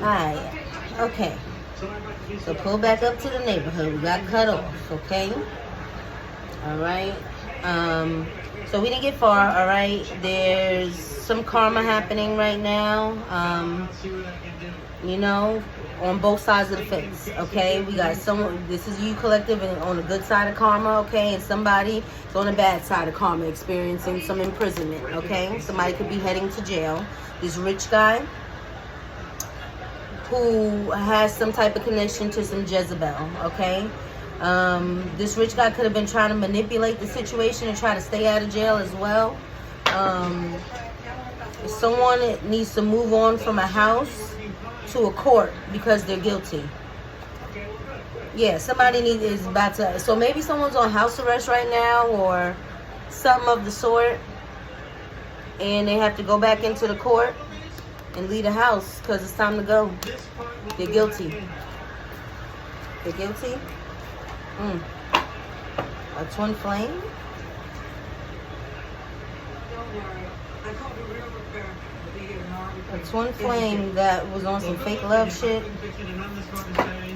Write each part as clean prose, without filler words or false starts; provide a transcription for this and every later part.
Alright, okay. So pull back up to the neighborhood. We got cut off, okay? Alright. So we didn't get far, alright? There's some karma happening right now. You know, on both sides of the fence, okay? We got someone, this is you collective and on the good side of karma, okay? And somebody is on the bad side of karma, experiencing some imprisonment, okay? Somebody could be heading to jail. This rich guy who has some type of connection to some Jezebel, okay? This rich guy could have been trying to manipulate the situation and try to stay out of jail as well. Someone needs to move on from a house to a court because they're guilty. Yeah, somebody is about to, so maybe someone's on house arrest right now or something of the sort, and they have to go back into the court and leave the house because it's time to go. They're guilty. They're guilty. A twin flame. A twin flame that was on some fake love shit.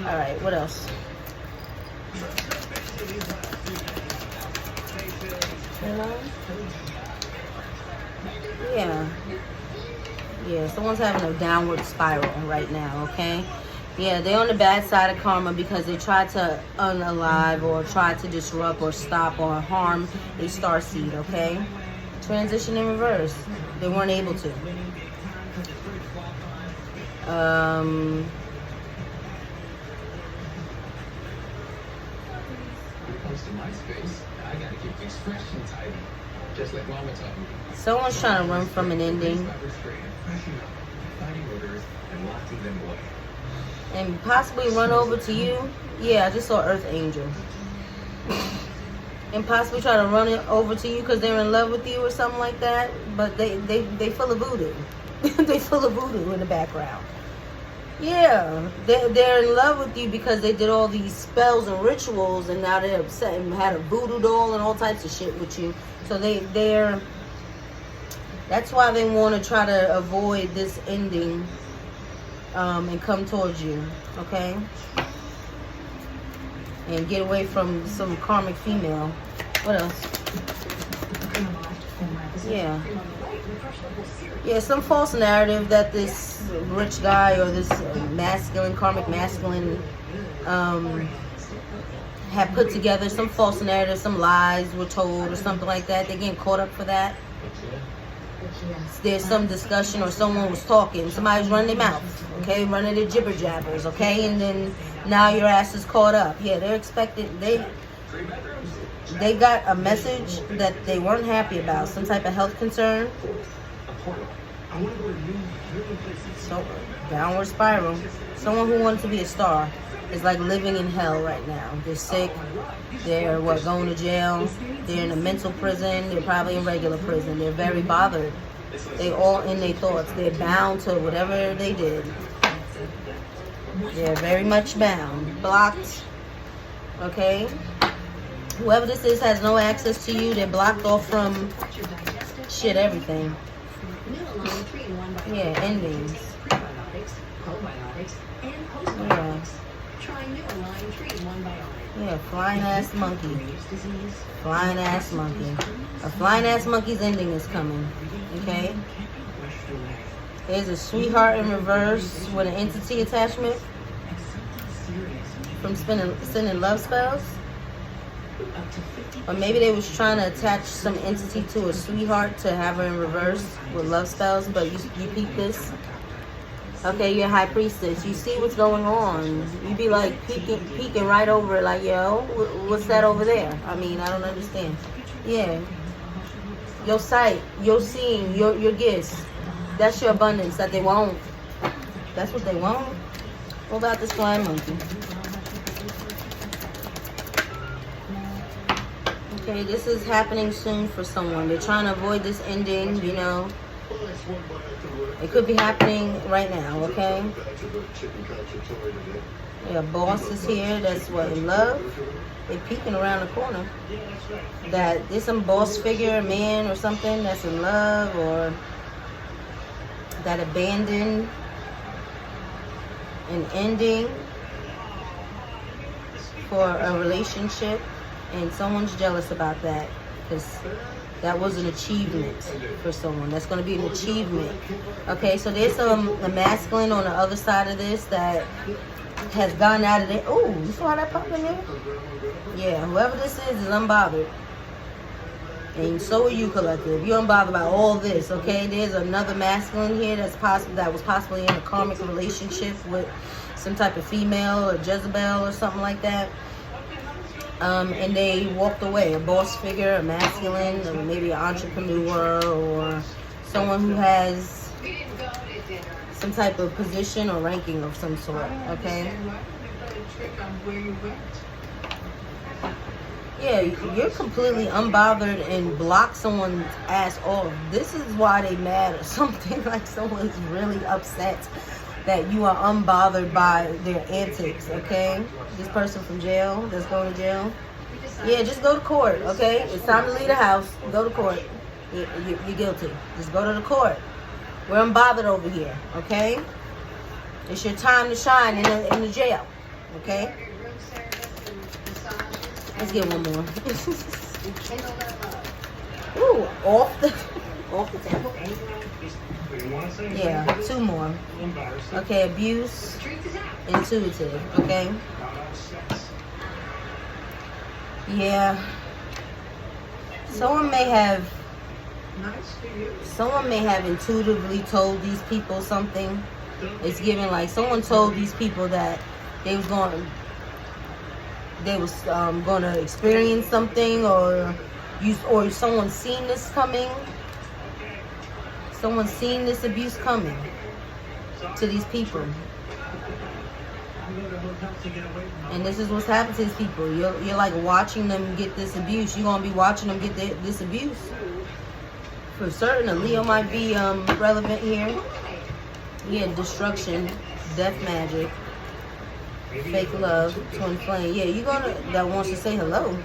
Alright, what else? You know? Yeah, someone's having a downward spiral right now, okay? Yeah, they're on the bad side of karma because they tried to unalive or tried to disrupt or stop or harm a starseed, okay? Transition in reverse. They weren't able to. Someone's trying to run from an ending and possibly run over to you. Yeah, I just saw Earth Angel. And possibly try to run it over to you because they're in love with you or something like that. But they full of voodoo. They full of voodoo in the background. Yeah, they're in love with you because they did all these spells and rituals, and now they're upset and had a voodoo doll and all types of shit with you. So they're that's why they want to try to avoid this ending and come towards you, okay? And get away from some karmic female. What else? Yeah, some false narrative that this rich guy or this masculine, karmic masculine had put together. Some false narrative, some lies were told or something like that. They're getting caught up for that. There's some discussion or someone was talking. Somebody's running their mouth, okay? Running their jibber jabbers, okay? And then now your ass is caught up. Yeah, they're expected. They got a message that they weren't happy about. Some type of health concern. So, downward spiral. Someone who wanted to be a star is like living in hell right now. They're sick. They're going to jail. They're in a mental prison. They're probably in regular prison. They're very bothered. They all in their thoughts. They're bound to whatever they did. They're very much bound. Blocked. Okay? Whoever this is has no access to you. They're blocked off from shit, everything. Yeah, endings. Yeah, flying ass monkey. Flying ass monkey. A flying ass monkey's ending is coming. Okay? There's a sweetheart in reverse with an entity attachment from sending love spells. Or maybe they was trying to attach some entity to a sweetheart to have her in reverse with love spells, but you peep this. Okay, you're a high priestess. You see what's going on. You be like peeking right over it like, yo, what's that over there? I mean, I don't understand. Yeah. Your sight, your seeing, your gifts. That's your abundance that they want. That's what they want. What about this flying monkey? Okay, this is happening soon for someone. They're trying to avoid this ending, you know. It could be happening right now, okay? Yeah, boss is here. That's what, in love? They're peeking around the corner. That there's some boss figure, a man or something that's in love, or that abandoned an ending for a relationship, and someone's jealous about that because that was an achievement for someone. That's going to be an achievement. Okay, so there's a masculine on the other side of this that has gone out of it. Oh, you saw that pop in there? Yeah, whoever this is unbothered. And so are you, collective. You're unbothered about all this, okay? There's another masculine here that was possibly in a karmic relationship with some type of female or Jezebel or something like that. And they walked away. A boss figure, a masculine, or maybe an entrepreneur, or someone who has some type of position or ranking of some sort, okay? Yeah, you're completely unbothered and block someone's ass off. This is why they mad or something. Like someone's really upset that you are unbothered by their antics, okay? This person from jail, that's going to jail. Yeah, just go to court, okay? It's time to leave the house. Go to court. You're guilty. Just go to the court. We're unbothered over here, okay? It's your time to shine in the jail, okay? Let's get one more. Ooh, off the table. Yeah, two more. Okay, abuse, intuitive, okay? Yeah. Someone may have intuitively told these people something. It's given like someone told these people that they was going to experience something, or someone seen this coming. Someone's seen this abuse coming to these people. And this is what's happened to these people. You're like watching them get this abuse. You're going to be watching them get this abuse. For certain, a Leo might be relevant here. Yeah, destruction, death magic, fake love, twin flame. Yeah, that wants to say hello.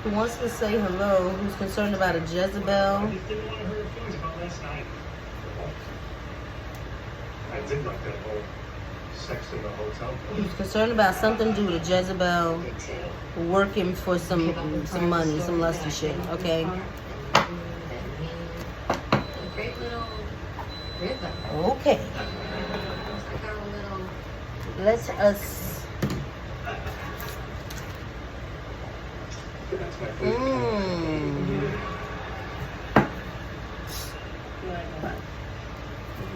Who wants to say hello? Who's concerned about a Jezebel? I did like that whole sex in the hotel. Who's concerned about something to do with a Jezebel working for some money, some lusty shit, okay? Okay. Let us...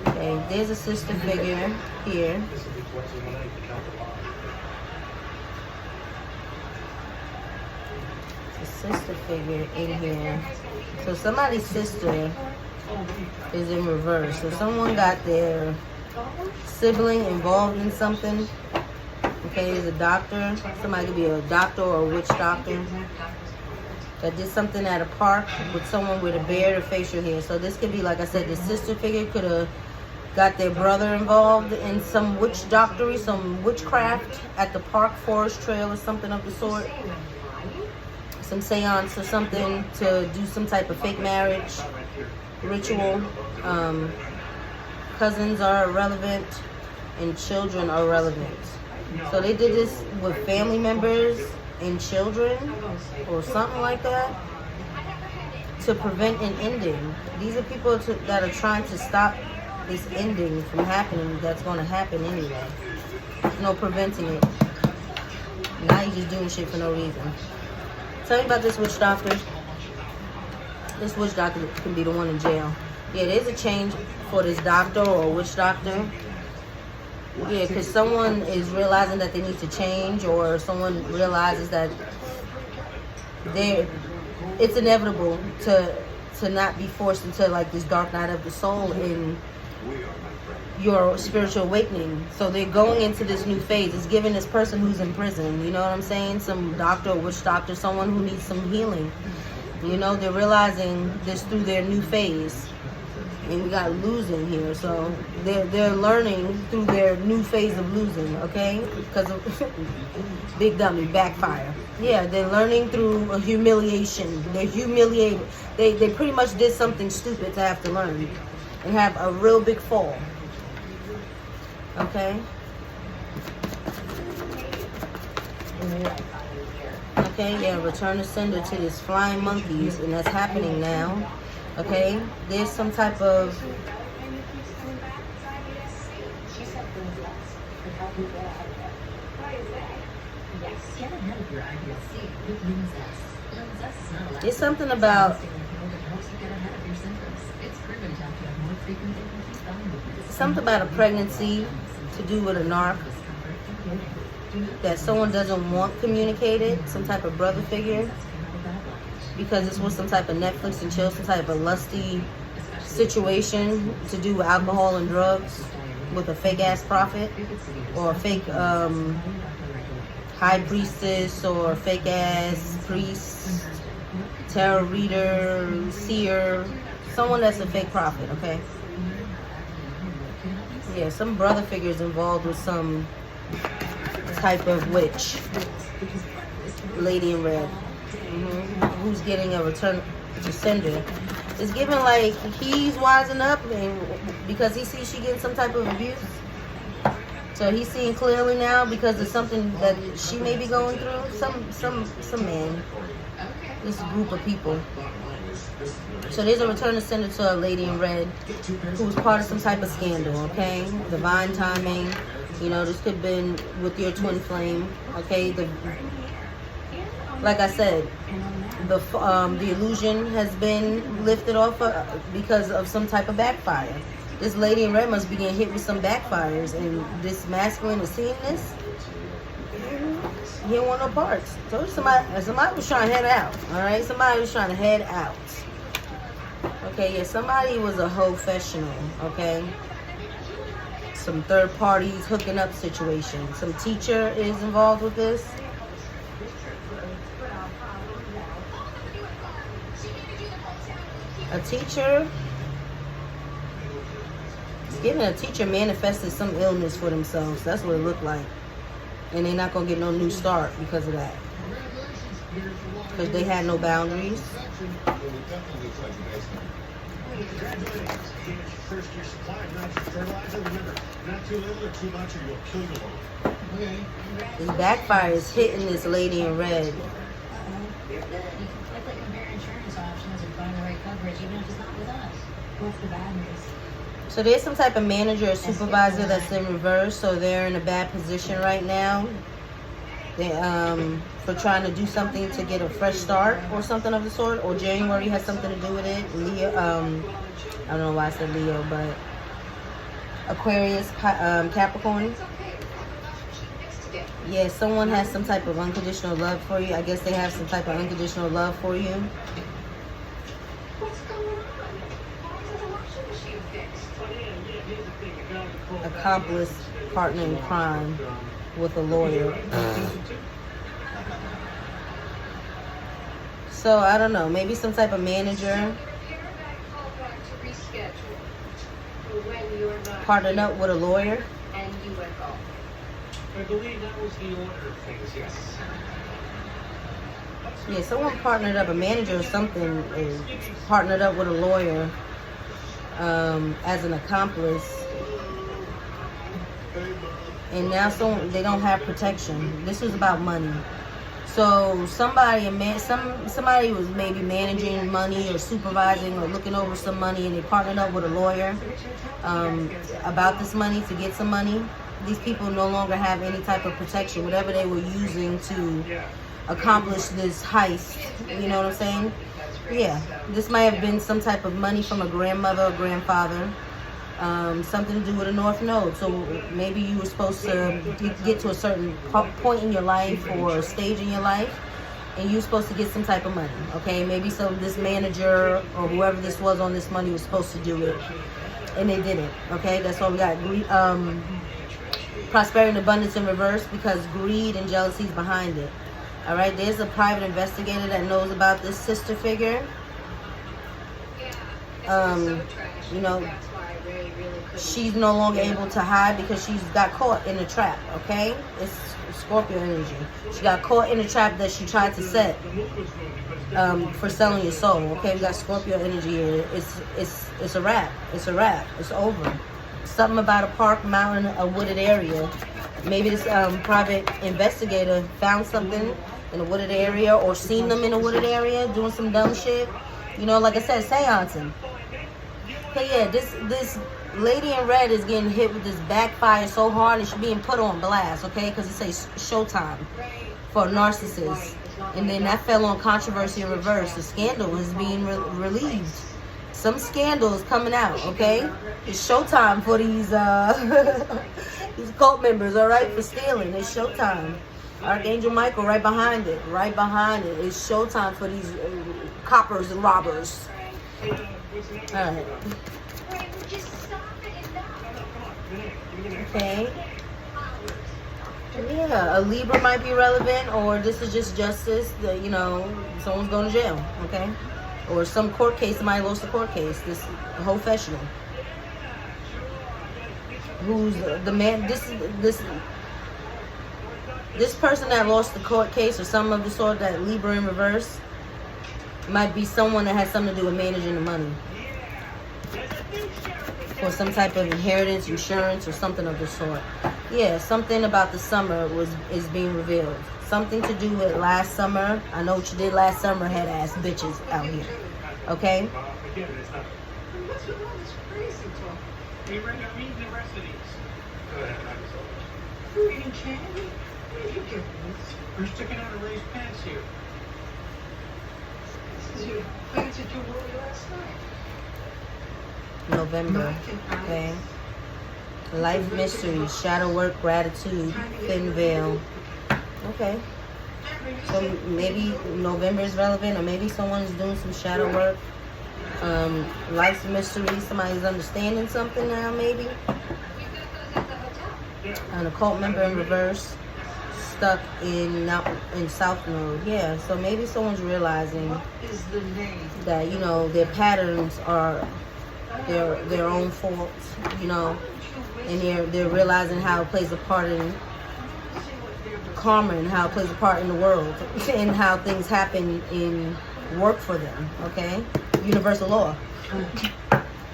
Okay, there's a sister figure here. A sister figure in here. So somebody's sister is in reverse. So someone got their sibling involved in something. Okay, there's a doctor. Somebody could be a doctor or a witch doctor that did something at a park with someone with a beard or facial hair. So this could be, like I said, the sister figure could have got their brother involved in some witch doctory, some witchcraft at the park, forest trail or something of the sort. Some seance or something to do some type of fake marriage ritual. Cousins are irrelevant and children are relevant. So they did this with family members and children or something like that to prevent an ending. These are people that are trying to stop this ending from happening. That's going to happen anyway. There's no preventing it. Now you're just doing shit for no reason. Tell me about this witch doctor. This witch doctor can be the one in jail. Yeah, there's a change for this doctor or witch doctor. Yeah, because someone is realizing that they need to change, or someone realizes that it's inevitable to not be forced into like this dark night of the soul in your spiritual awakening. So they're going into this new phase. It's giving this person who's in prison, you know what I'm saying? Some doctor or witch doctor, someone who needs some healing. You know, they're realizing this through their new phase. And we got losing here, so they're learning through their new phase of losing, okay? Because of big dummy backfire. Yeah, they're learning through a humiliation. They're humiliated. They pretty much did something stupid to have to learn. and have a real big fall. Okay? Okay, yeah, return the sender to this flying monkeys, and that's happening now. Okay? There's some type of it's something about a pregnancy to do with a narc that someone doesn't want communicated, some type of brother figure, because this was some type of Netflix and chill, some type of lusty situation to do with alcohol and drugs with a fake ass prophet or a fake high priestess or a fake ass priest, tarot reader, seer, someone that's a fake prophet, okay? Yeah, some brother figures involved with some type of witch. Lady in red. Who's getting a return to sender. It's given like he's wising up and because he sees she getting some type of abuse. So he's seeing clearly now because of something that she may be going through. Some man. This group of people. So there's a return to sender to a lady in red who was part of some type of scandal, okay? Divine timing. You know, this could have been with your twin flame, okay? Like I said, the illusion has been lifted off because of some type of backfire. This lady in red must be getting hit with some backfires, and this masculine is seeing this. He don't want no parts. So somebody was trying to head out, all right? Somebody was trying to head out. Okay, yeah, somebody was a professional, okay? Some third parties hooking up situation. Some teacher is involved with this. A teacher, giving a teacher manifested some illness for themselves. That's what it looked like. And they're not going to get no new start because of that. Because they had no boundaries. This backfire is hitting this lady in red. So there's some type of manager or supervisor that's in reverse, so they're in a bad position right now. They for trying to do something to get a fresh start or something of the sort, or January has something to do with it. Leo, I don't know why I said Leo, but Aquarius, Capricorn. Yeah, someone has some type of unconditional love for you. I guess they have some type of unconditional love for you. Accomplice, partner in crime with a lawyer. So I don't know, maybe some type of manager partnered up with a lawyer. I believe that was the order of things, yes. Yeah, someone partnered up, a manager or something is partnered up with a lawyer as an accomplice. And now they don't have protection. This was about money. So somebody was maybe managing money or supervising or looking over some money, and they partnered up with a lawyer about this money to get some money. These people no longer have any type of protection, whatever they were using to accomplish this heist. You know what I'm saying? Yeah, this might have been some type of money from a grandmother or grandfather. Something to do with a North Node. So maybe you were supposed to get to a certain point in your life or stage in your life, and you were supposed to get some type of money. Okay, maybe this manager or whoever this was on this money was supposed to do it, and they didn't. Okay, that's why we got prosperity and abundance in reverse, because greed and jealousy is behind it. All right, there's a private investigator that knows about this sister figure. You know, she's no longer able to hide because she's got caught in a trap, okay? It's Scorpio energy. She got caught in a trap that she tried to set for selling your soul, okay? We got Scorpio energy here. It's a wrap. It's a wrap. It's over. Something about a park, mountain, a wooded area. Maybe this private investigator found something in a wooded area or seen them in a wooded area doing some dumb shit. You know, like I said, seancing. Okay, yeah, this lady in red is getting hit with this backfire so hard and she's being put on blast, okay? Because it says showtime for a narcissist. And then that fell on controversy in reverse. The scandal is being relieved. Some scandal is coming out, okay? It's showtime for these these cult members, all right, for stealing. It's showtime. Archangel Michael right behind it. Right behind it. It's showtime for these coppers and robbers. All right. Okay. Yeah, a Libra might be relevant, or this is just justice. You know, someone's going to jail, okay? Or some court case, somebody lost a court case. This whole professional. Who's the man? This person that lost the court case or some of the sort, that Libra in reverse, might be someone that has something to do with managing the money. Or some type of inheritance, insurance, or something of the sort. Yeah, something about the summer is being revealed. Something to do with last summer. I know what you did last summer, head ass bitches out here. Okay? Hey, Ray, I'm eating the rest of these. Go ahead, You're eating candy? Where did you get this? We're sticking out of Ray's pants here. This is your pants that you wore last night. November. Okay? Life mysteries, shadow work, gratitude, thin veil. Okay. So maybe November is relevant, or maybe someone's doing some shadow work. Life's mystery, somebody's understanding something now, maybe. An occult member in reverse, stuck in South Node. Yeah, so maybe someone's realizing that, you know, their patterns are their own faults, you know, and they're realizing how it plays a part in karma and how it plays a part in the world and how things happen in work for them, okay? Universal law.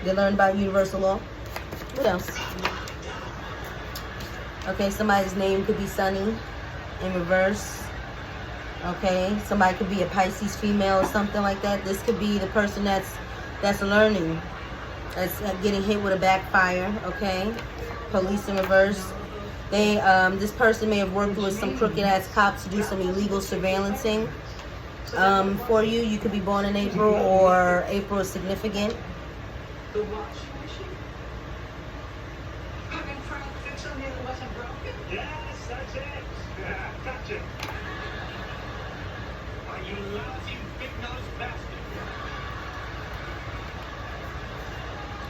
They learned about universal law. What else? Okay, somebody's name could be Sunny in reverse. Okay, somebody could be a Pisces female or something like that. This could be the person that's learning, that's getting hit with a backfire. Okay, police in reverse. They this person may have worked with some crooked ass cops to do some illegal surveillancing for you. You could be born in April, or April is significant. The washing machine? I've been trying to fix something that wasn't broken. Yes, that's it. Gotcha. Why, you lousy, big-nosed bastard.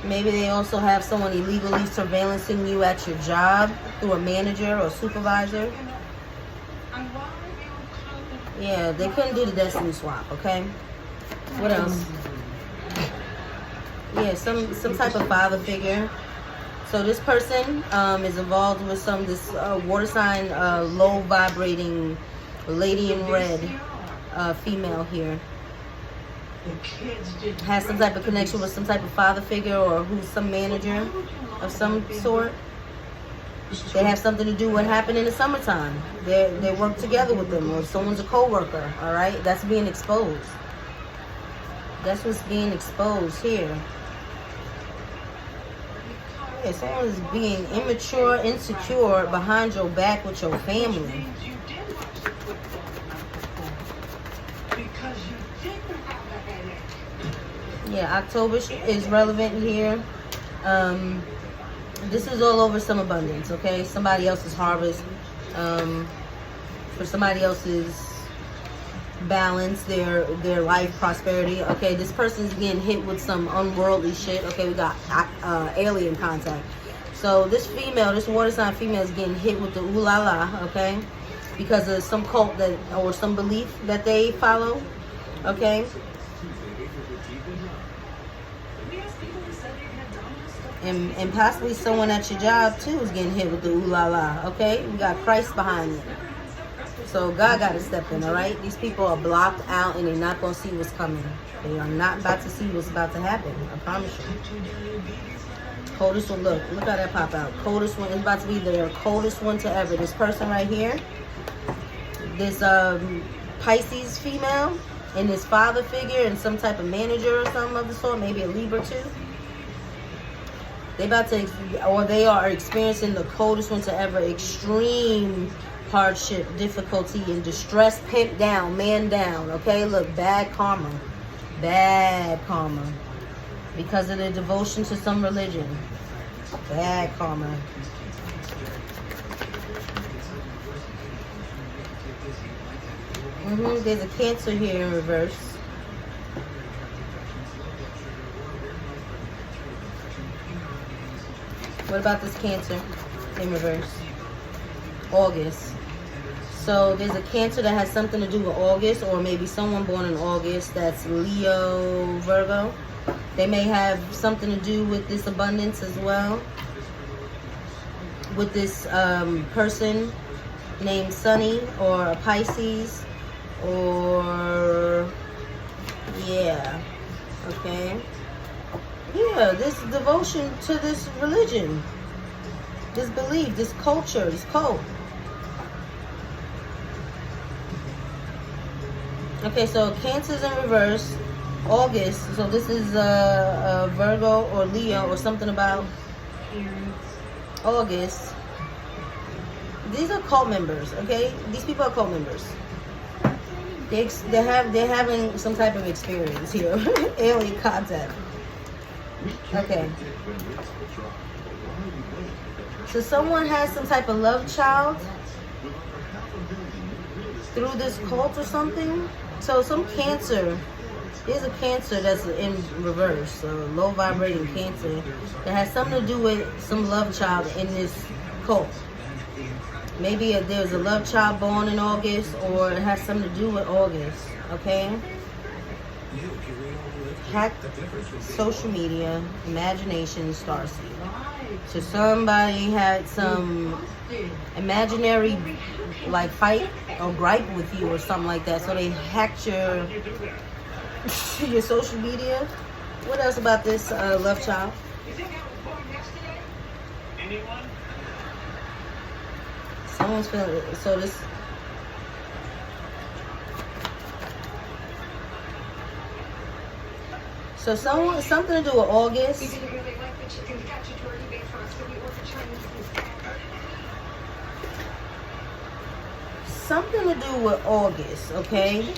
Maybe they also have someone illegally surveillancing you at your job through a manager or supervisor. And why are you including? Yeah, they couldn't do the destiny swap, okay? What else? Yeah, some type of father figure. So this person is involved with this water sign, low vibrating lady in red female here. Has some type of connection with some type of father figure, or who's some manager of some sort. They have something to do with what happened in the summertime. They work together with them, or someone's a co-worker, all right? That's being exposed. That's what's being exposed here. Yeah, someone is being immature, insecure behind your back with your family. Yeah, October is relevant here. This is all over some abundance, okay? Somebody else's harvest, for somebody else's balance, their life, prosperity. Okay, this person's getting hit with some unworldly shit. Okay, we got alien contact. So this female, this water sign female, is getting hit with the ooh la la, okay? Because of some cult that, or some belief that they follow, okay? And possibly someone at your job too is getting hit with the ooh la la. Okay, we got Christ behind it, so God got to step in. All right, these people are blocked out and they're not gonna see what's coming. They are not about to see what's about to happen. I promise you. Coldest one, look how that pop out. Coldest one is about to be the coldest one to ever. This person right here, this Pisces female, and this father figure and some type of manager or something of the sort, maybe a Libra too. They about to, or they are experiencing the coldest one to ever. Extreme hardship, difficulty, and distress, pinned down, man down. Okay, look, bad karma. Bad karma. Because of their devotion to some religion. Bad karma. There's a Cancer here in reverse. What about this Cancer in reverse? August. So there's a Cancer that has something to do with August, or maybe someone born in August that's Leo, Virgo. They may have something to do with this abundance as well. With this person named Sunny, or a Pisces, or yeah, okay. Yeah, this devotion to this religion, this belief, this culture, this cult. Okay, so Cancer's in reverse, August. So this is Virgo or Leo or something about August. These are cult members, okay? These people are cult members. They're having some type of experience here, alien contact. Okay. So someone has some type of love child through this cult or something. So some Cancer, there's a Cancer that's in reverse, a low vibrating Cancer that has something to do with some love child in this cult. Maybe there's a love child born in August, or it has something to do with August, okay? Hack social media, imagination, starseed. So somebody had some imaginary like fight or gripe with you or something like that. So they hacked your social media. What else about this love child? Someone's feeling so this. So something to do with August. Something to do with August, okay?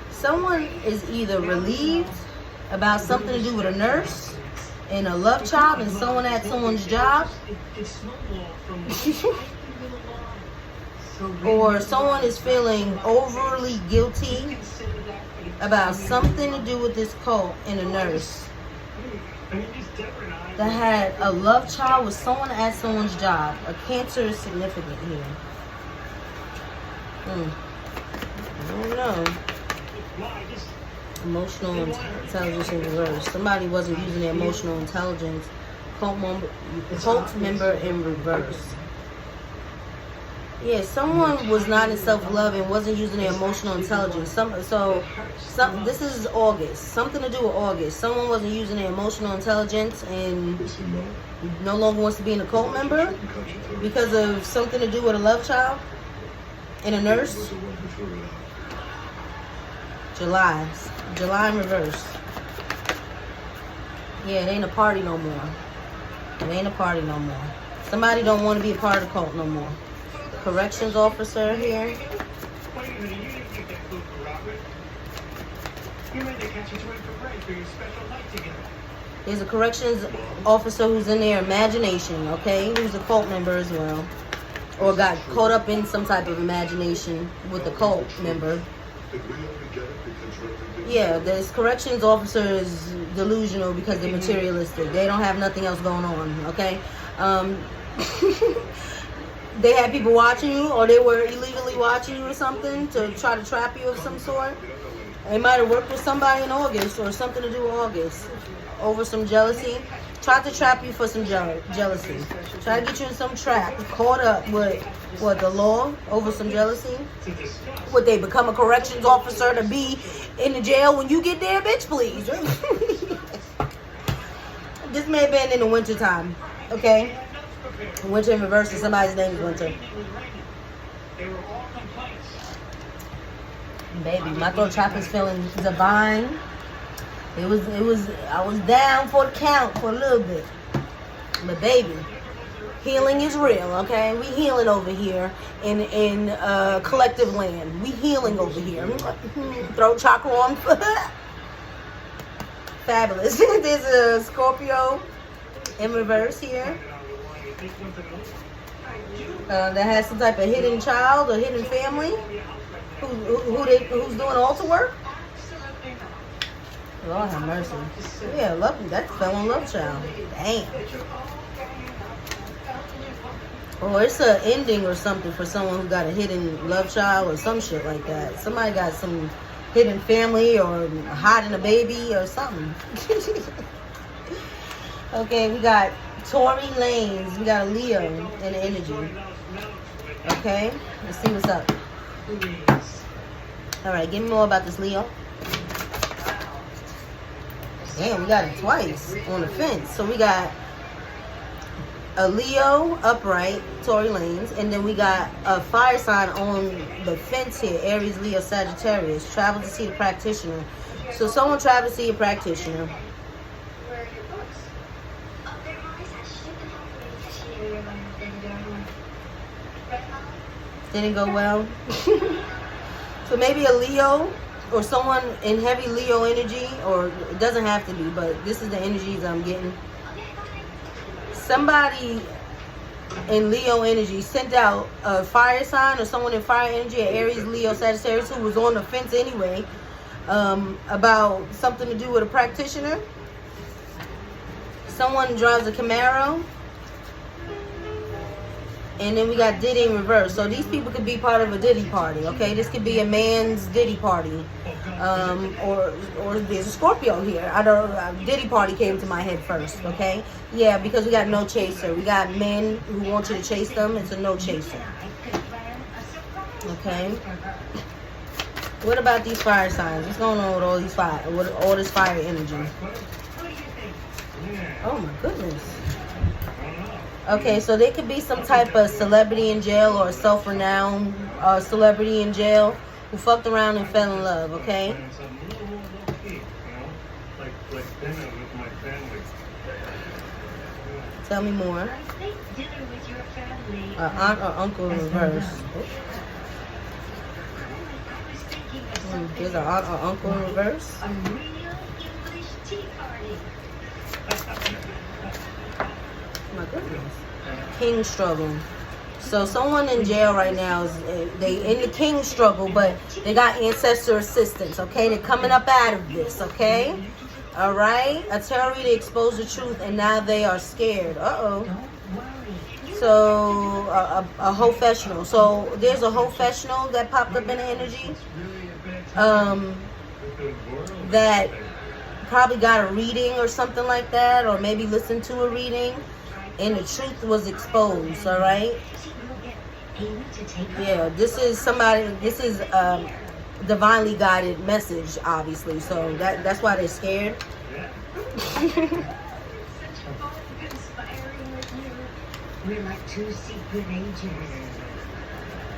Someone is either relieved about something to do with a nurse and a love child and someone at someone's job. Or someone is feeling overly guilty about something to do with this cult and a nurse that had a love child with someone at someone's job. A Cancer is significant here. I don't know. Emotional intelligence in reverse. Somebody wasn't using their emotional intelligence. Cult member in reverse. Yeah, someone was not in self-love and wasn't using their emotional intelligence. This is August. Something to do with August. Someone wasn't using their emotional intelligence and no longer wants to be a cult member because of something to do with a love child and a nurse. July in reverse. Yeah, it ain't a party no more. It ain't a party no more. Somebody don't want to be a part of the cult no more. Corrections officer here. There's a corrections officer who's in their imagination, okay? Who's a cult member as well. Or got caught up in some type of imagination with the cult member. Yeah, this corrections officer is delusional because they're materialistic. They don't have nothing else going on, okay? They had people watching you, or they were illegally secretly watching you or something to try to trap you of some sort. They might have worked with somebody in August or something to do with August over some jealousy. Tried to trap you for some jealousy. Try to get you in some trap. Caught up with what, the law over some jealousy. Would they become a corrections officer to be in the jail when you get there? Bitch, please. This may have been in the winter time. Okay? Winter in reverse, and somebody's name is Winter. Baby, my throat chop is feeling divine. I was down for the count for a little bit. But baby, healing is real, okay? We healing over here in collective land. We healing over here. Throat chakra on. Fabulous. There's a Scorpio in reverse here. That has some type of hidden child or hidden family. Who's doing altar work? Lord have mercy. Yeah, love that fell in love child. Damn. Or it's an ending or something for someone who got a hidden love child or some shit like that. Somebody got some hidden family or hiding a baby or something. Okay, we got Tory Lanez. We got a Leo in the energy. Okay, let's see what's up. All right, give me more about this Leo. Damn, we got it twice on the fence. So we got a Leo upright, Tory Lanez, and then we got a fire sign on the fence here, Aries, Leo, Sagittarius. Travel to see the practitioner. So someone traveled to see a practitioner. Didn't go well. So maybe a Leo or someone in heavy Leo energy, or it doesn't have to be, but this is the energies I'm getting. Somebody in Leo energy sent out a fire sign, or someone in fire energy, Aries, Leo, Sagittarius, who was on the fence anyway, about something to do with a practitioner. Someone drives a Camaro. And then we got Diddy in reverse. So these people could be part of a Diddy party, okay? This could be a man's Diddy party. Or there's a Scorpio here. I don't know. Diddy party came to my head first, okay? Yeah, because we got no chaser. We got men who want you to chase them. It's a no chaser. Okay? What about these fire signs? What's going on with all these fire, with all this fire energy? Oh my goodness. Okay, so there could be some type of celebrity in jail or a self-renowned celebrity in jail who fucked around and fell in love, okay? Tell me more. Aunt or uncle in reverse. There's an aunt or uncle in reverse. My goodness. King struggle. So someone in jail right now is they in the king struggle, but they got ancestor assistance. Okay, they're coming up out of this. Okay, all right. A tarot reader exposed the truth, and now they are scared. So a professional. So there's a professional that popped up in the energy. That probably got a reading or something like that, or maybe listened to a reading. And the truth was exposed, all right? Yeah, this is somebody, this is a divinely guided message, obviously. So that's why they're scared. We're like two secret agents.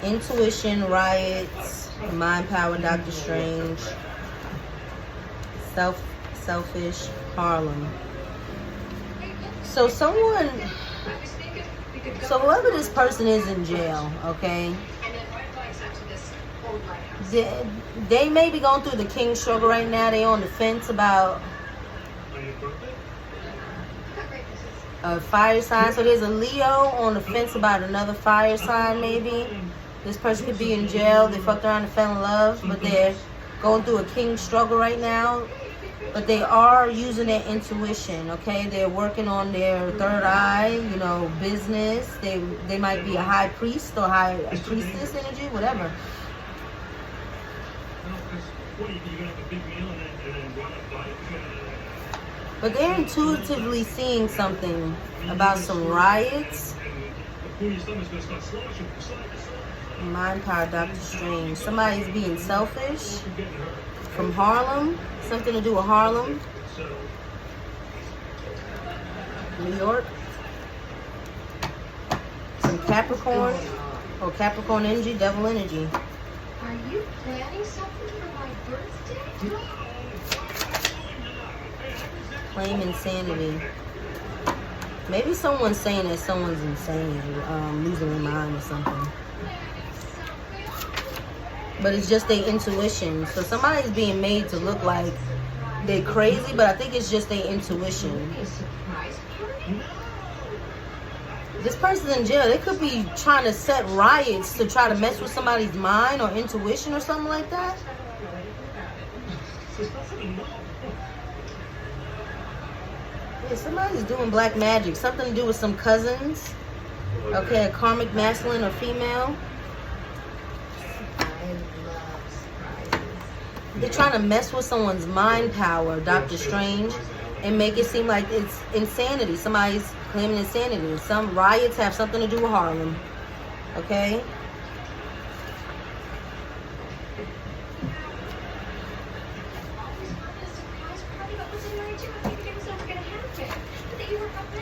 Intuition, riots, mind power, Doctor Strange, selfish, Harlem. So whoever this person is in jail, okay, they may be going through the king struggle right now. They on the fence about a fire sign. So there's a Leo on the fence about another fire sign maybe. This person could be in jail. They fucked around and fell in love, but they're going through a king struggle right now. but they are using their intuition, okay? They're working on their third eye, you know, business. They might be a high priest or high priestess energy, whatever. But they're intuitively seeing something about some riots. Mind power, Dr. Strange. Somebody's being selfish. From Harlem. Something to do with Harlem. New York. Some Capricorn. Or Capricorn energy, devil energy. Are you planning something for my birthday? Claim insanity. Maybe someone's saying that someone's insane, losing their mind or something. But it's just their intuition. So somebody's being made to look like they're crazy, but I think it's just their intuition. This person's in jail. They could be trying to set riots to try to mess with somebody's mind or intuition or something like that. Yeah, somebody's doing black magic. Something to do with some cousins. Okay, a karmic masculine or female. They're trying to mess with someone's mind power, Dr. Strange, and make it seem like it's insanity. Somebody's claiming insanity. Some riots have something to do with Harlem. Okay?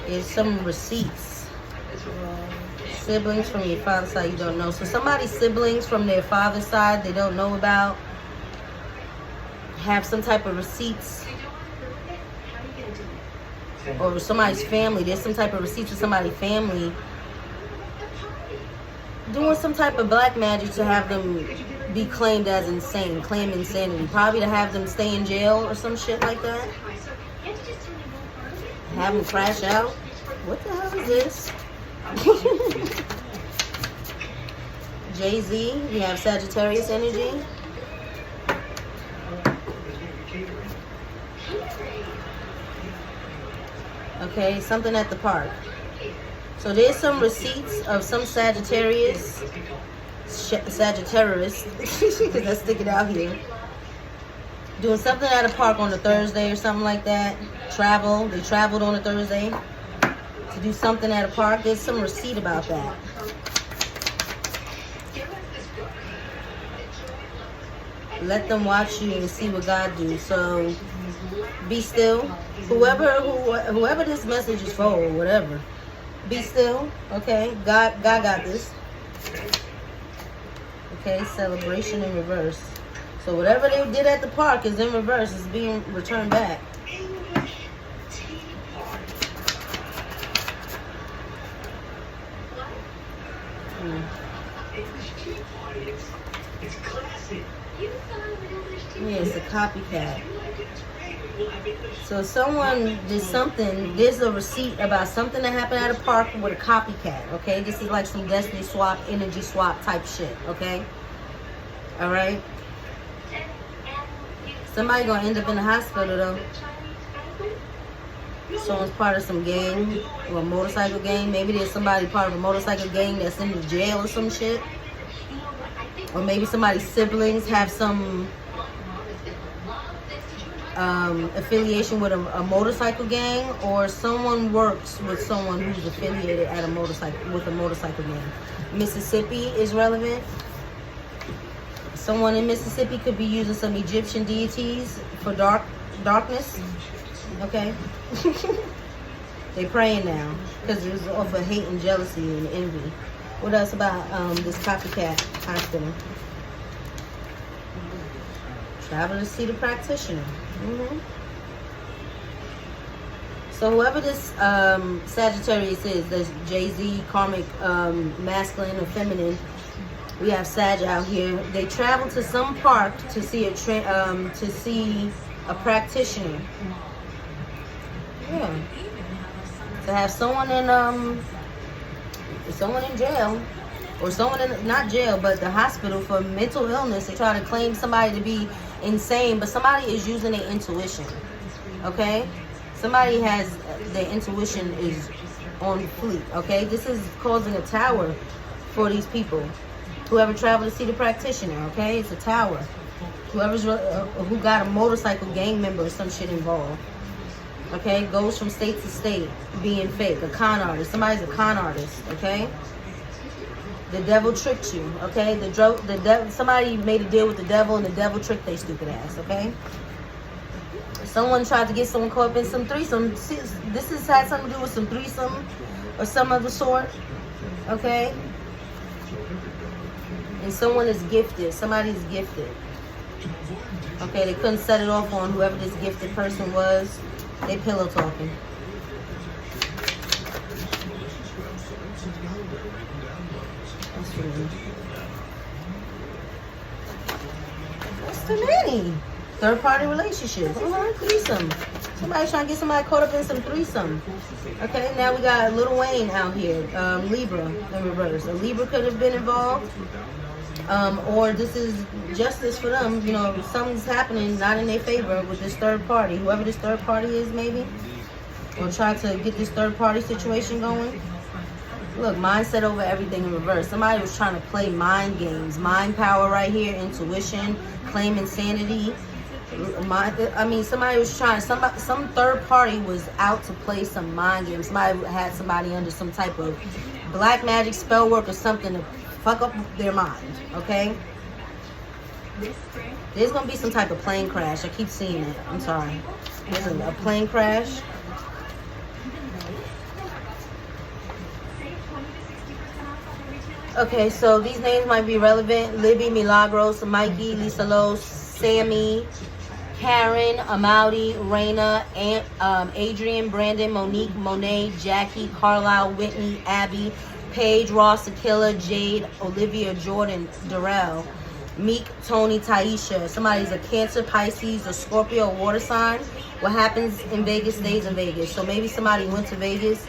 There's some receipts. Siblings from your father's side you don't know. So somebody's siblings from their father's side they don't know about have some type of receipts. Or somebody's family. There's some type of receipts of somebody's family doing some type of black magic to have them be claimed as insane. Claim insanity. Probably to have them stay in jail or some shit like that. Have them crash out. What the hell is this? Jay-Z, you have Sagittarius energy. Okay, something at the park. So there's some receipts of some Sagittarius, because that's sticking out here. Doing something at a park on a Thursday or something like that. They traveled on a Thursday to do something at a park. There's some receipt about that. Let them watch you and see what God do. So be still. Whoever this message is for or whatever. Be still. Okay. God got this. Okay, celebration in reverse. So whatever they did at the park is in reverse. It's being returned back. It's classic. Yeah, it's a copycat. So someone did something, there's a receipt about something that happened at a park with a copycat, okay? This is like some destiny swap, energy swap type shit, okay? Alright? Somebody gonna end up in the hospital though. Someone's part of some gang or a motorcycle gang. Maybe there's somebody part of a motorcycle gang that's in the jail or some shit. Or maybe somebody's siblings have some affiliation with a motorcycle gang, or someone works with someone who's affiliated at a motorcycle gang. Mississippi is relevant. Someone in Mississippi could be using some Egyptian deities for darkness. Okay. They praying now because it was off of hate and jealousy and envy. What else about this copycat hospital? Travel to see the practitioner. So whoever this Sagittarius is, this Jay-Z, karmic, masculine or feminine, we have Sag out here. They travel to some park to see a practitioner. Yeah. To have someone in jail, or someone in not jail but the hospital for mental illness. They try to claim somebody to be insane, but somebody is using their intuition. Okay? Somebody has their intuition is on fleet. Okay? This is causing a tower for these people. Whoever traveled to see the practitioner, okay? It's a tower. Whoever's who got a motorcycle gang member or some shit involved. Okay? Goes from state to state being fake. A con artist. Somebody's a con artist, okay? The devil tricked you, okay? Somebody made a deal with the devil and the devil tricked their stupid ass, okay? Someone tried to get someone caught up in some threesome. This has had something to do with some threesome or some of the sort, okay? And someone is gifted. Somebody's gifted. Okay, they couldn't set it off on whoever this gifted person was. They pillow talking. That's really. What's the name? Third party relationship. Threesome. Somebody trying to get somebody caught up in some threesome. Okay, now we got Lil Wayne out here. Libra in reverse. A Libra could have been involved. Or this is justice for them. You know, something's happening not in their favor with this third party. Whoever this third party is, maybe. Or try to get this third party situation going. Look, mindset over everything in reverse. Somebody was trying to play mind games. Mind power right here. Intuition. Claim insanity. Somebody was trying. Some third party was out to play some mind games. Somebody had somebody under some type of black magic spell work or something to fuck up their mind, okay? There's gonna be some type of plane crash. I keep seeing it. I'm sorry. There's a plane crash. Okay, so these names might be relevant. Libby, Milagros, Mikey, Lisa Lowe, Sammy, Karen, Amaury, Raina, Adrian, Brandon, Monique, Monet, Jackie, Carlisle, Whitney, Abby, Paige, Ross, Akilla, Jade, Olivia, Jordan, Darrell, Meek, Tony, Taisha. Somebody's a Cancer, Pisces, a Scorpio, a water sign. What happens in Vegas stays in Vegas. So maybe somebody went to Vegas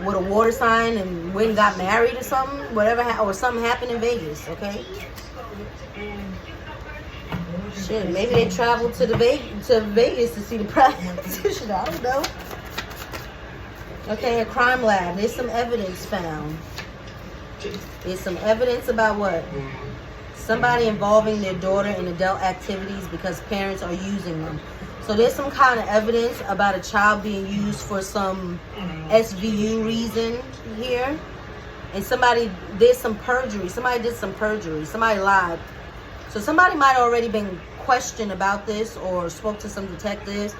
with a water sign and went and got married or something. Whatever, or something happened in Vegas, okay? Shit, maybe they traveled to Vegas to see the practitioner. I don't know. Okay, a crime lab. There's some evidence found. There's some evidence about what? Somebody involving their daughter in adult activities because parents are using them. So there's some kind of evidence about a child being used for some SVU reason here. And there's some perjury. Somebody did some perjury. Somebody lied. So somebody might have already been questioned about this or spoke to some detectives.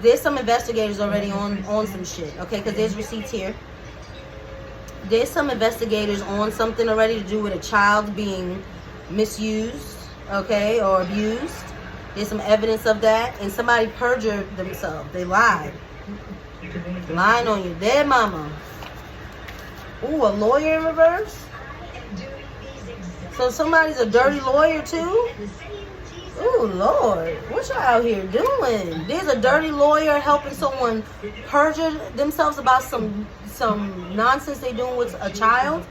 There's some investigators already on some shit, okay? Because there's receipts here. There's some investigators on something already to do with a child being misused, okay, or abused. There's some evidence of that. And somebody perjured themselves. They lied. Lying on your dead mama. Ooh, a lawyer in reverse? So somebody's a dirty lawyer too? Ooh, Lord, what y'all out here doing? There's a dirty lawyer helping someone perjure themselves about some nonsense they doing with a child?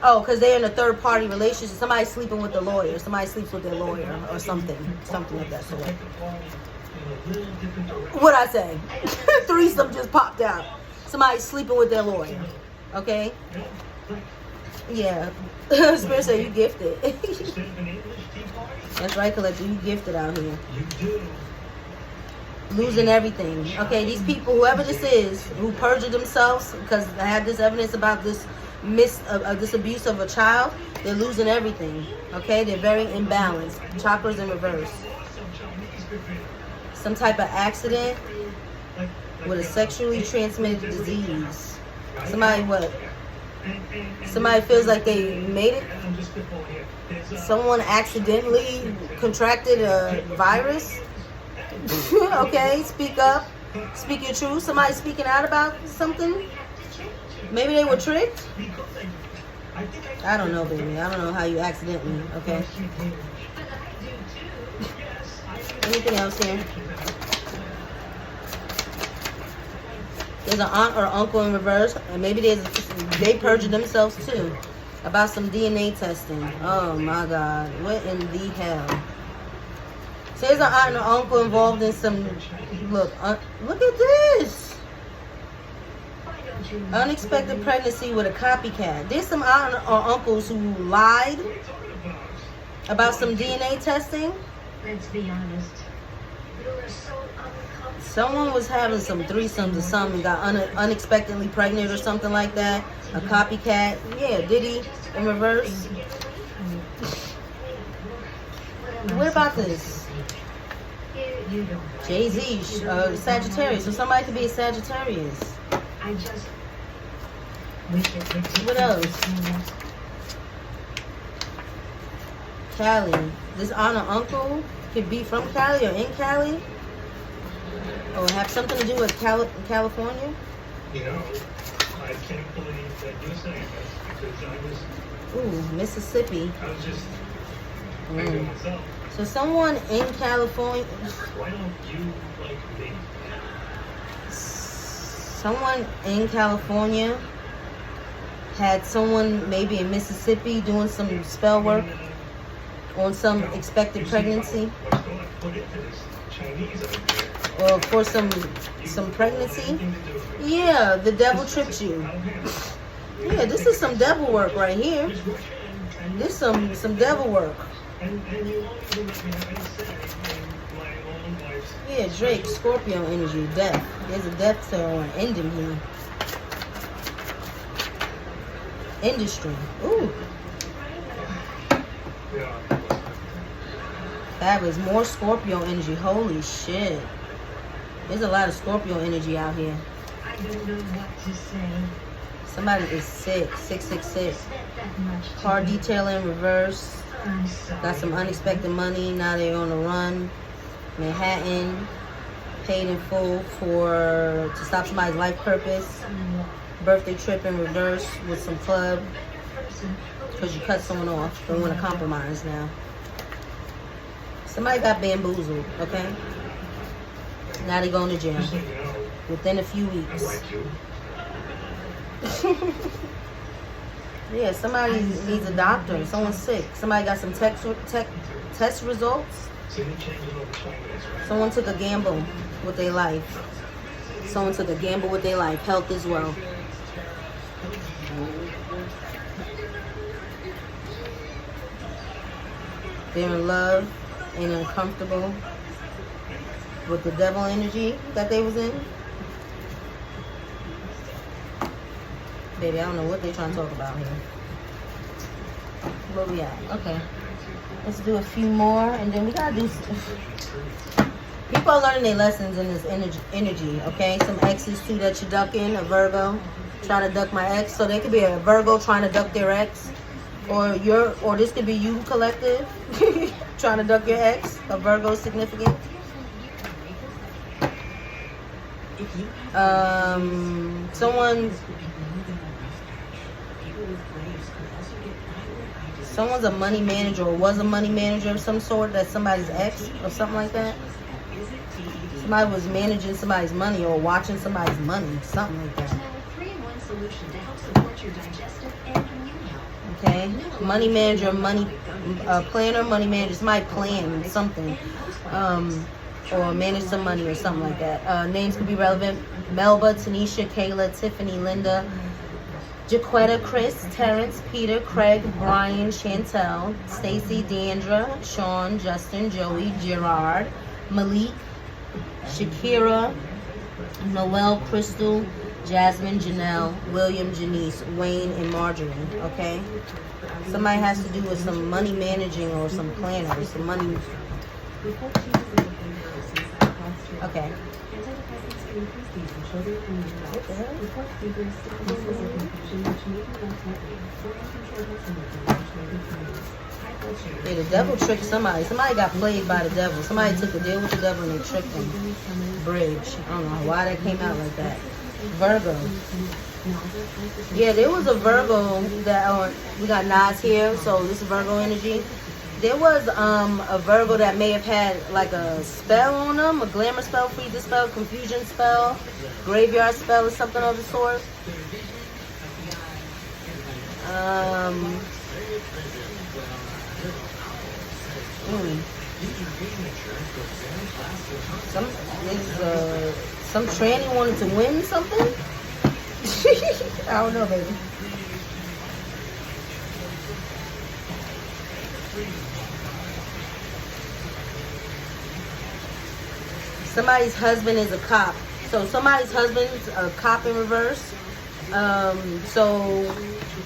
Oh, because they're in a third-party relationship. Somebody's sleeping with the lawyer. Somebody sleeps with their lawyer or something like that. So what'd I say? Threesome just popped out. Somebody's sleeping with their lawyer. Okay? Yeah. Spirit said you gifted. That's right, Collector. You gifted out here. Losing everything. Okay, these people, whoever this is, who perjured themselves because I had this evidence about this this abuse of a child, they're losing everything. Okay, they're very imbalanced. Chakras in reverse. Some type of accident with a sexually transmitted disease. Somebody what? Somebody feels like they made it. Someone accidentally contracted a virus. Okay, speak up. Speak your truth. Somebody speaking out about something. Maybe they were tricked. I don't know, baby. I don't know how you accidentally. Okay. Anything else here? There's an aunt or uncle in reverse, and maybe they perjured themselves too about some DNA testing. Oh my God, what in the hell? So there's an aunt and an uncle involved in some. Look at this. Why don't you Unexpected pregnancy with a copycat. There's some aunt or uncles who lied about some DNA testing. Let's be honest. You're so uncomfortable. Someone was having some threesomes or something, got unexpectedly pregnant or something like that. A copycat. Yeah, Diddy in reverse. What about this? You don't. Jay-Z, Sagittarius. So somebody could be a Sagittarius. I just wish it would take What else? Cali. This aunt or uncle could be from Cali or in Cali. Or have something to do with California. You know, I can't believe that you're saying this because Ooh, Mississippi. I was just thinking Mm. myself, So someone in California, why don't you like me? someone in California had someone maybe in Mississippi doing some spell work on some expected pregnancy What's going to put into this Chinese idea? or for some pregnancy. Anything to do with it? Yeah, the devil tricked you. I'll handle it. Yeah, this is some devil work right here. Just wish and This some devil work. you won't even let me have any say in my own life's. Yeah, Drake, Scorpio energy, death. There's a death cell or an ending here. Industry. Ooh, Yeah. that was more Scorpio energy. Holy shit. There's a lot of Scorpio energy out here. I don't know what to say. Somebody is sick. 666. Meant that much to Car me. detail in reverse. I'm sorry. Got some unexpected money. Now they're on the run. Manhattan. Paid in full to stop somebody's life purpose. Someone Birthday trip in reverse with some club. person Because you cut someone off. They want to compromise now. Somebody got bamboozled, okay? Now they going to jail Just so you know, within a few I weeks. like you. Yeah, somebody needs a doctor. Someone's sick. Somebody got some test results. So you change it over Chinese, right? Someone took a gamble with their life. Someone took a gamble with their life. Health as well. They're in love and uncomfortable with the devil energy that they was in. Baby, I don't know what they're trying to talk about here. Where we at? Okay. Let's do a few more and then we gotta do people are learning their lessons in this energy, okay? Some exes too that you duck in, a Virgo trying to duck my ex. So they could be a Virgo trying to duck their ex. Or this could be you, collective, trying to duck your ex, a Virgo significant. Someone's a money manager or was a money manager of some sort. That's somebody's ex or something like that. Somebody was managing somebody's money or watching somebody's money, something like that. 3-in-1 solution to help support your digestive and immune health. Okay, money manager, money planner, money manager. Somebody planned something, or manage some money or something like that. Names could be relevant: Melba, Tanisha, Kayla, Tiffany, Linda, Jaquetta, Chris, Terrence, Peter, Craig, Brian, Chantel, Stacy, Deandra, Sean, Justin, Joey, Gerard, Malik, Shakira, Noel, Crystal, Jasmine, Janelle, William, Janice, Wayne, and Marjorie. Okay, somebody has to do with some money managing or some planning, some money. Okay. What the hell? Yeah, the devil tricked somebody. Somebody got played by the devil. Somebody took a deal with the devil and they tricked him. Bridge. I don't know why that came out like that. Virgo. Yeah, there was a Virgo that we got Nas here, so this is Virgo energy. There was a Virgo that may have had like a spell on them, a glamour spell, freezer spell, confusion spell, graveyard spell, or something of the sort. Some tranny wanted to win something. I don't know, baby. Somebody's husband is a cop. So somebody's husband's a cop in reverse. So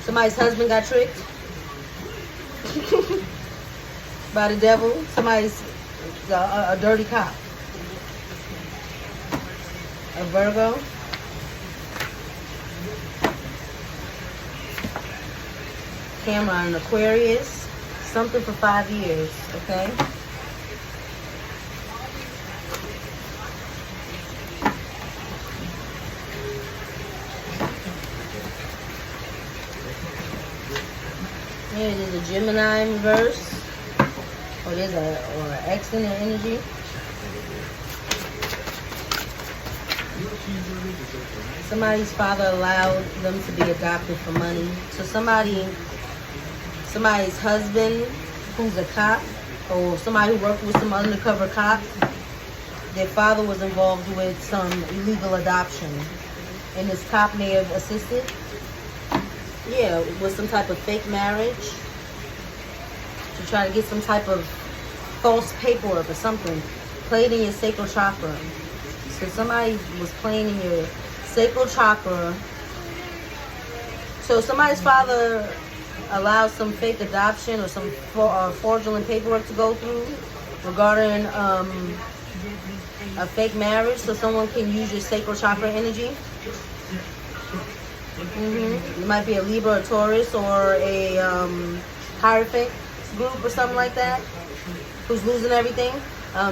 somebody's husband got tricked by the devil. Somebody's a dirty cop. A Virgo. Camera, an Aquarius. Something for 5 years, okay? Here it is, a Gemini in reverse. Oh, there's an excellent energy. Somebody's father allowed them to be adopted for money. So somebody's husband, who's a cop, or somebody who worked with some undercover cop, their father was involved with some illegal adoption, and this cop may have assisted. Yeah, with some type of fake marriage to try to get some type of false paperwork or something. Played in your sacral chakra. So somebody was playing in your sacral chakra. So somebody's father allowed some fake adoption or some fraudulent paperwork to go through regarding a fake marriage, so someone can use your sacral chakra energy. It might be a Libra or Taurus or a Hierophant group or something like that who's losing everything.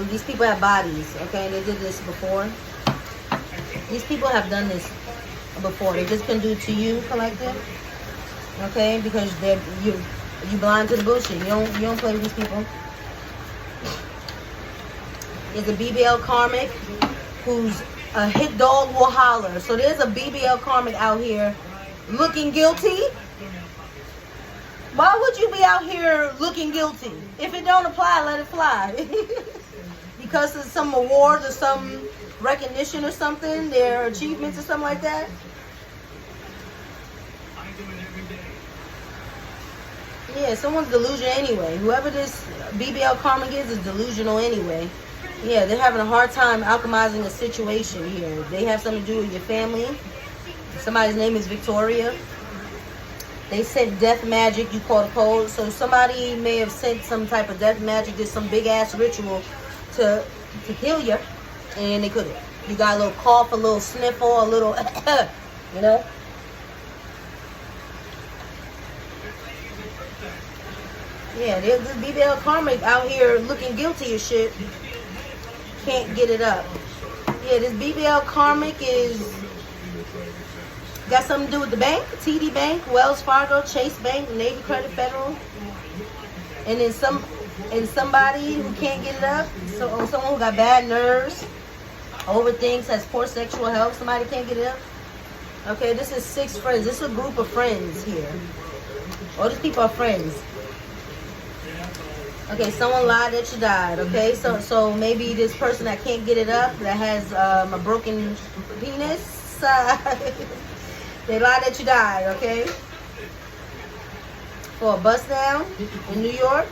These people have bodies, okay? They did this before. These people have done this before. They just can do it to you, collective, okay? Because you blind to the bullshit. You don't play with these people. There's a BBL karmic who's a hit dog will holler. So there's a BBL karmic out here looking guilty. Why would you be out here looking guilty? If it don't apply, let it fly. Because of some award or some recognition or something, their achievements or something like that. Yeah, someone's delusional anyway. Whoever this BBL karmic is delusional anyway. Yeah, they're having a hard time alchemizing a situation here. They have something to do with your family. Somebody's name is Victoria. They sent death magic, you caught a cold. So somebody may have sent some type of death magic, did some big ass ritual to kill you, and they couldn't. You got a little cough, a little sniffle, a little, you know? Yeah, there's this BBL karmic out here looking guilty as shit. Can't get it up. Yeah, this BBL karmic is got something to do with the bank, TD Bank, Wells Fargo, Chase Bank, Navy Credit Federal, and then somebody who can't get it up. So someone who got bad nerves, overthinks, has poor sexual health. Somebody can't get it up. Okay, this is 6 friends. This is a group of friends here. All these people are friends. Okay, someone lied that you died, okay? So maybe this person that can't get it up, that has a broken penis, they lied that you died, okay? For a bust down in New York,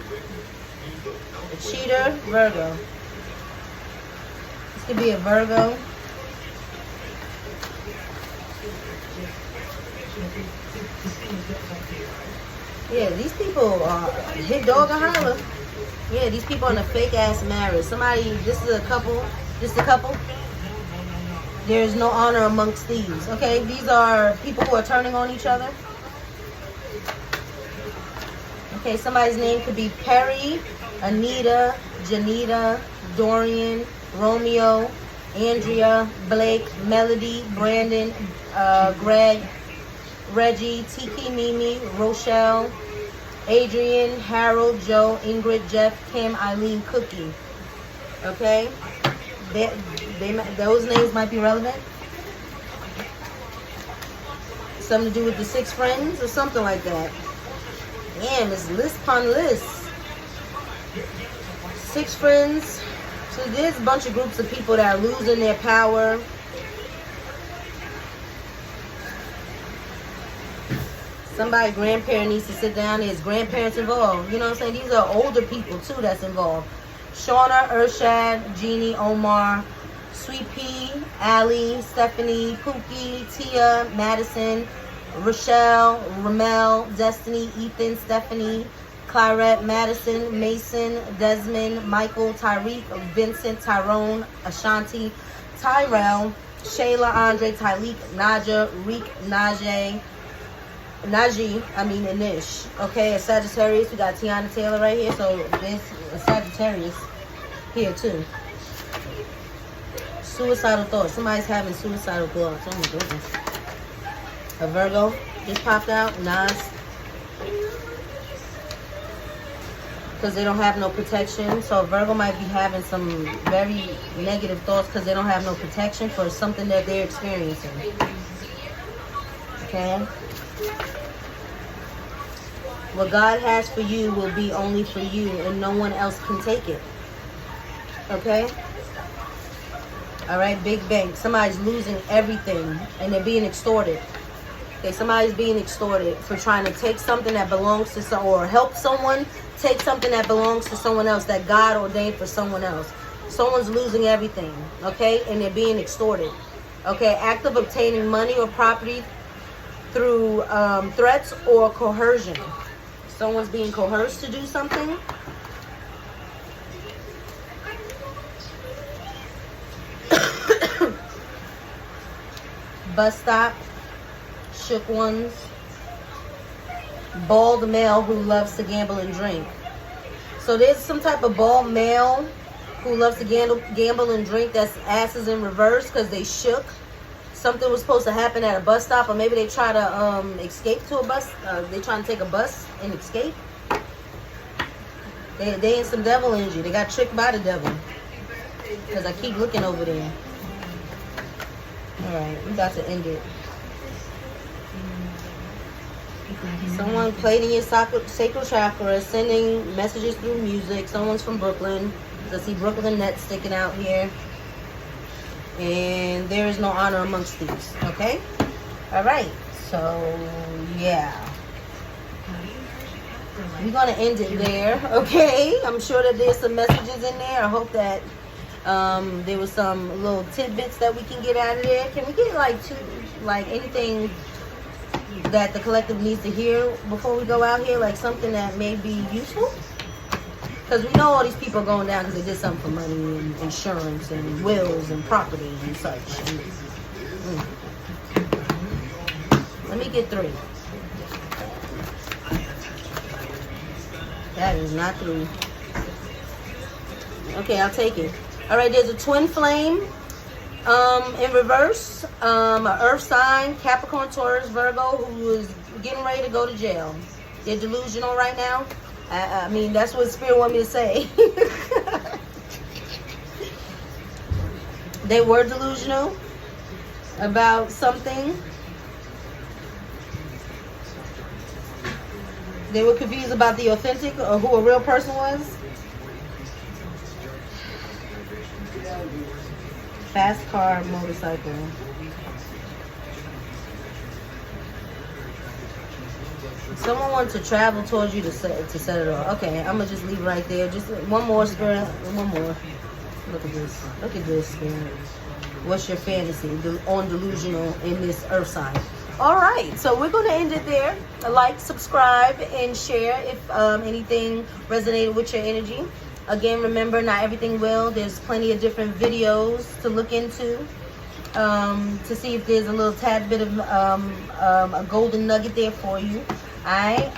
a cheater, Virgo. This could be a Virgo. Yeah, these people are hit dog and holler. Yeah, these people in a fake ass marriage. Somebody, this is a couple. There's no honor amongst thieves. Okay, these are people who are turning on each other. Okay, somebody's name could be Perry, Anita, Janita, Dorian, Romeo, Andrea, Blake, Melody, Brandon, Greg, Reggie, Tiki, Mimi, Rochelle, Adrian, Harold, Joe, Ingrid, Jeff, Kim, Eileen, Cookie. Okay? Those names might be relevant. Something to do with the 6 friends or something like that. Damn, it's list upon list. 6 friends So there's a bunch of groups of people that are losing their power. Somebody, grandparent needs to sit down. There's grandparents involved. You know what I'm saying? These are older people too that's involved. Shauna, Urshad, Jeannie, Omar, Sweet Pea, Allie, Stephanie, Pookie, Tia, Madison, Rochelle, Ramel, Destiny, Ethan, Stephanie, Clarette, Madison, Mason, Desmond, Michael, Tyreek, Vincent, Tyrone, Ashanti, Tyrell, Shayla, Andre, Tyleek, Naja, Reek, Najee, and Nish. Okay, a Sagittarius. We got Tiana Taylor right here. So there's a Sagittarius here too. Suicidal thoughts. Somebody's having suicidal thoughts. Oh my goodness. A Virgo just popped out. Nas. Because they don't have no protection. So a Virgo might be having some very negative thoughts because they don't have no protection for something that they're experiencing. Okay? What God has for you will be only for you, and no one else can take it. Okay? Alright, big bank. Somebody's losing everything, and they're being extorted. Okay, somebody's being extorted for trying to take something that belongs to or help someone take something that belongs to someone else that God ordained for someone else. Someone's losing everything, okay? And they're being extorted. Okay, act of obtaining money or property through threats or coercion. Someone's being coerced to do something. Bus stop. Shook ones. Bald male who loves to gamble and drink. So there's some type of bald male who loves to gamble and drink that's asses in reverse because they shook. Something was supposed to happen at a bus stop, or maybe they try to escape to a bus. They trying to take a bus and escape. They in some devil energy. They got tricked by the devil. Because I keep looking over there. Alright, we got to end it. Someone played in your sacral chakra, sending messages through music. Someone's from Brooklyn. I see Brooklyn Nets sticking out here. And there is no honor amongst these. Okay? Alright. So, yeah. We're going to end it there. Okay? I'm sure that there's some messages in there. I hope that there was some little tidbits that we can get out of there. Can we get anything that the collective needs to hear before we go out here? Like something that may be useful? Because we know all these people are going down because they did something for money and insurance and wills and property and such. Let me get 3. That is not 3. Okay, I'll take it. Alright, there's a twin flame in reverse. An earth sign, Capricorn, Taurus, Virgo, who is getting ready to go to jail. They're delusional right now. I mean, that's what Spirit want me to say. They were delusional about something. They were confused about the authentic or who a real person was. Fast car, motorcycle. Someone wants to travel towards you to set it off. Okay, I'm gonna just leave it right there. Just one more, Spirit. One more. Look at this. Look at this, Spirit. What's your fantasy on delusional in this earth sign? All right, so we're gonna end it there. Like, subscribe, and share if anything resonated with your energy. Again, remember, not everything will. There's plenty of different videos to look into to see if there's a little tad bit of a golden nugget there for you. Alright,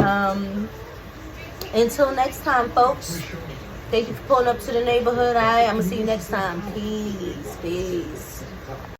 until next time, folks. Thank you for pulling up to the neighborhood. Alright, I'm going to see you next time. Peace.